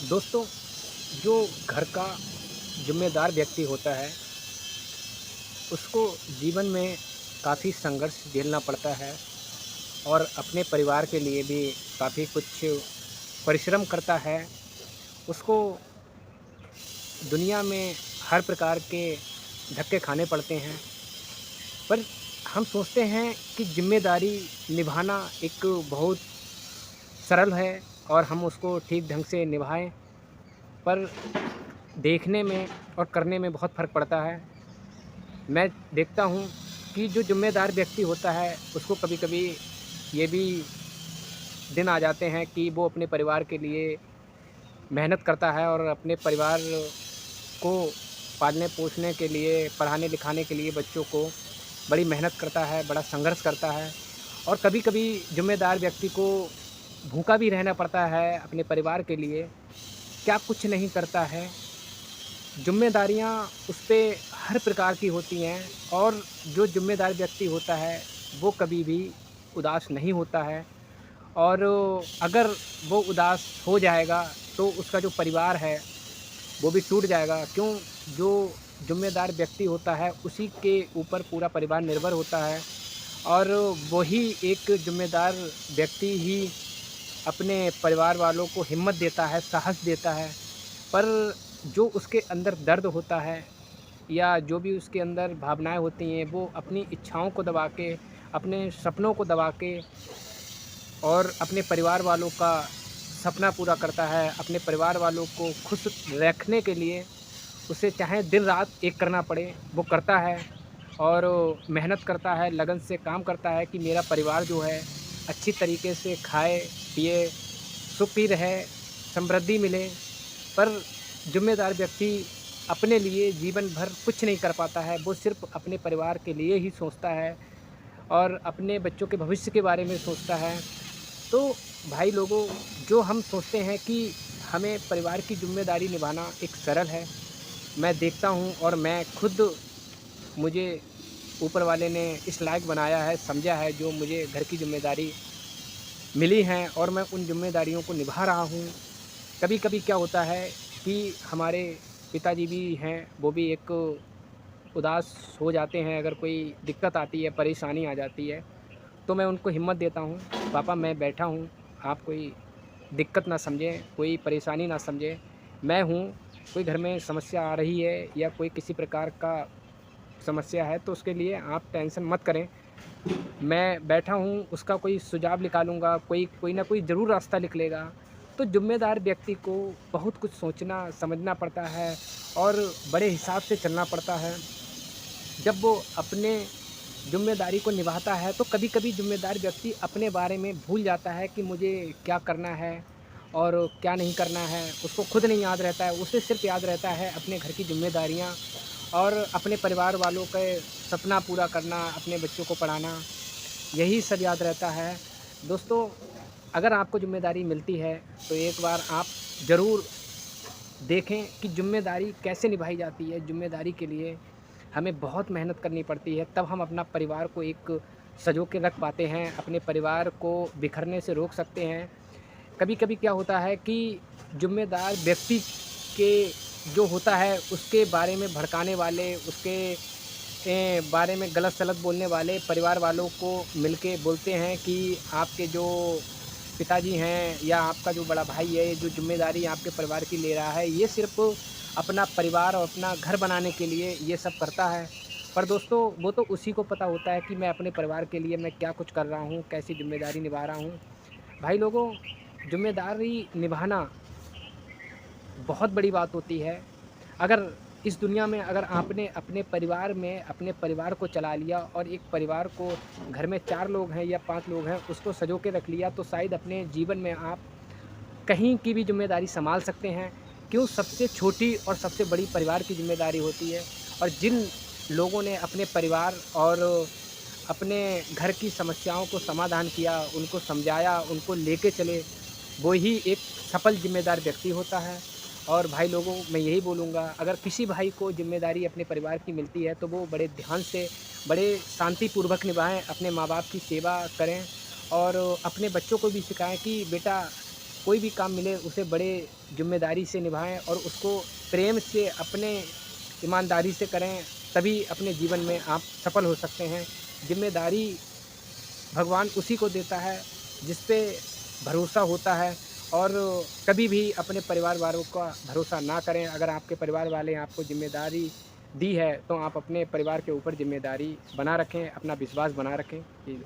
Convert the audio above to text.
दोस्तों, जो घर का ज़िम्मेदार व्यक्ति होता है, उसको जीवन में काफ़ी संघर्ष झेलना पड़ता है और अपने परिवार के लिए भी काफ़ी कुछ परिश्रम करता है। उसको दुनिया में हर प्रकार के धक्के खाने पड़ते हैं, पर हम सोचते हैं कि ज़िम्मेदारी निभाना एक बहुत सरल है और हम उसको ठीक ढंग से निभाएँ, पर देखने में और करने में बहुत फ़र्क पड़ता है। मैं देखता हूँ कि जो ज़िम्मेदार व्यक्ति होता है, उसको कभी-कभी ये भी दिन आ जाते हैं कि वो अपने परिवार के लिए मेहनत करता है और अपने परिवार को पालने-पोसने के लिए, पढ़ाने-लिखाने के लिए बच्चों को बड़ी मेहनत करता है, बड़ा संघर्ष करता है और कभी-कभी ज़िम्मेदार व्यक्ति को भूखा भी रहना पड़ता है अपने परिवार के लिए, क्या कुछ नहीं करता है। ज़िम्मेदारियाँ उस पे हर प्रकार की होती हैं और जो ज़िम्मेदार व्यक्ति होता है, वो कभी भी उदास नहीं होता है और अगर वो उदास हो जाएगा, तो उसका जो परिवार है, वो भी टूट जाएगा। क्यों? जो ज़िम्मेदार व्यक्ति होता है, उसी के ऊपर पूरा परिवार निर्भर होता है और वही एक ज़िम्मेदार व्यक्ति ही अपने परिवार वालों को हिम्मत देता है, साहस देता है। पर जो उसके अंदर दर्द होता है या जो भी उसके अंदर भावनाएँ होती हैं, वो अपनी इच्छाओं को दबा के, अपने सपनों को दबा के और अपने परिवार वालों का सपना पूरा करता है, अपने परिवार वालों को खुश रखने के लिए उसे चाहे दिन-रात एक करना पड़े, वो करता है और मेहनत करता है, लगन से काम करता है कि मेरा परिवार जो है अच्छी तरीके से खाए, पिए, सुखी रहे, समृद्धि मिले। पर ज़िम्मेदार व्यक्ति अपने लिए जीवन भर कुछ नहीं कर पाता है, वो सिर्फ़ अपने परिवार के लिए ही सोचता है और अपने बच्चों के भविष्य के बारे में सोचता है। तो भाई लोगों, जो हम सोचते हैं कि हमें परिवार की ज़िम्मेदारी निभाना एक सरल है, मैं देखता हूँ और मैं खुद मुझे ऊपर वाले ने इस लायक बनाया है, समझा है, जो मुझे घर की ज़िम्मेदारी मिली हैं और मैं उन ज़िम्मेदारियों को निभा रहा हूँ। कभी-कभी क्या होता है कि हमारे पिताजी भी हैं, वो भी एक उदास हो जाते हैं, अगर कोई दिक्कत आती है, परेशानी आ जाती है, तो मैं उनको हिम्मत देता हूँ, पापा मैं बैठा हूँ, आप कोई दिक्कत ना समझें, कोई परेशानी ना समझें, मैं हूँ, कोई घर में समस्या आ रही है या कोई किसी प्रकार का समस्या है, तो उसके लिए आप टेंशन मत करें। मैं बैठा हूँ, उसका कोई सुझाव निकालूँगा, कोई ना कोई ज़रूर रास्ता निकलेगा। तो ज़िम्मेदार व्यक्ति को बहुत कुछ सोचना, समझना पड़ता है और बड़े हिसाब से चलना पड़ता है। जब वो अपने ज़िम्मेदारी को निभाता है, तो कभी-कभी ज़िम्मेदार व्यक्ति अपने बारे में भूल जाता है कि मुझे क्या करना है और क्या नहीं करना है। उसको खुद नहीं याद रहता है, उसे सिर्फ़ याद रहता है अपने घर की ज़िम्मेदारियाँ और अपने परिवार वालों के सपना पूरा करना, अपने बच्चों को पढ़ाना, यही सब याद रहता है। दोस्तों, अगर आपको ज़िम्मेदारी मिलती है, तो एक बार आप ज़रूर देखें कि ज़िम्मेदारी कैसे निभाई जाती है। ज़िम्मेदारी के लिए हमें बहुत मेहनत करनी पड़ती है, तब हम अपना परिवार को एक सँजो के रख पाते हैं, अपने परिवार को बिखरने से रोक सकते हैं। कभी-कभी क्या होता है कि ज़िम्मेदार व्यक्ति के जो होता है, उसके बारे में भड़काने वाले, उसके बारे में गलत-सलत बोलने वाले परिवार वालों को मिलके बोलते हैं कि आपके जो पिताजी हैं या आपका जो बड़ा भाई है, जो ज़िम्मेदारी आपके परिवार की ले रहा है, ये सिर्फ़ अपना परिवार और अपना घर बनाने के लिए ये सब करता है। पर दोस्तों, वो तो उसी को पता होता है कि मैं अपने परिवार के लिए मैं क्या कुछ कर रहा हूँ, कैसी ज़िम्मेदारी निभा रहा हूँ। भाई लोगों, ज़िम्मेदारी निभाना बहुत बड़ी बात होती है। अगर इस दुनिया में अगर आपने अपने परिवार में अपने परिवार को चला लिया और एक परिवार को घर में 4 लोग हैं या 5 लोग हैं, उसको सँजो के रख लिया, तो शायद अपने जीवन में आप कहीं की भी ज़िम्मेदारी सँभाल सकते हैं। क्यों? सबसे छोटी और सबसे बड़ी परिवार की ज़िम्मेदारी होती है और जिन लोगों ने अपने परिवार और अपने घर की समस्याओं को समाधान किया, उनको समझाया, उनको लेके चले, वो ही एक सफल ज़िम्मेदार व्यक्ति होता है। और भाई लोगों, मैं यही बोलूँगा, अगर किसी भाई को ज़िम्मेदारी अपने परिवार की मिलती है, तो वो बड़े ध्यान से, बड़े शांतिपूर्वक निभाएँ, अपने माँ-बाप की सेवा करें और अपने बच्चों को भी सिखाएँ कि बेटा, कोई भी काम मिले उसे बड़े ज़िम्मेदारी से निभाएँ और उसको प्रेम से, अपने ईमानदारी से करें, तभी अपने जीवन में आप सफल हो सकते हैं। ज़िम्मेदारी भगवान उसी को देता है जिस पे भरोसा होता है, और कभी भी अपने परिवार वालों का भरोसा ना करें। अगर आपके परिवार वाले आपको ज़िम्मेदारी दी है, तो आप अपने परिवार के ऊपर ज़िम्मेदारी बना रखें, अपना विश्वास बना रखें। जी।